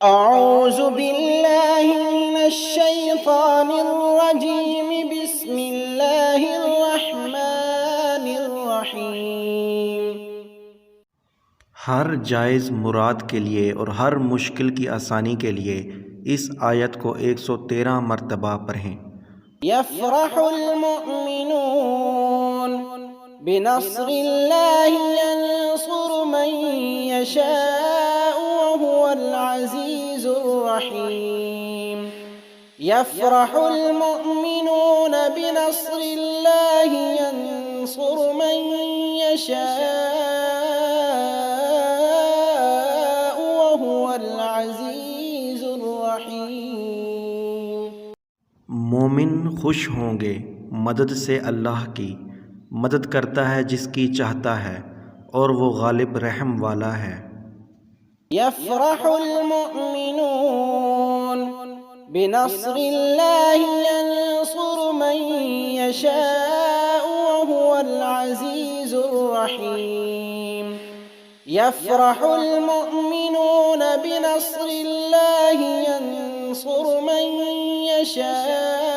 اعوذ باللہ من الشیطان الرجیم بسم اللہ الرحمن الرحیم۔ ہر جائز مراد کے لیے اور ہر مشکل کی آسانی کے لیے اس آیت کو 113 مرتبہ پڑھیں۔ یفرح المؤمنون بنصر اللہ ینصر من یشاء وهو العزیز الرحیم۔ یفرح المؤمنون بنصر اللہ ینصر من یشاء وهو العزیز الرحیم۔ مومن خوش ہوں گے مدد سے اللہ کی، مدد کرتا ہے جس کی چاہتا ہے اور وہ غالب رحم والا ہے۔ یفرح المؤمنون بنصر اللہ ینصر من یشاء وهو العزیز الرحیم۔ یفرح المؤمنون بنصر اللہ ینصر من یشاء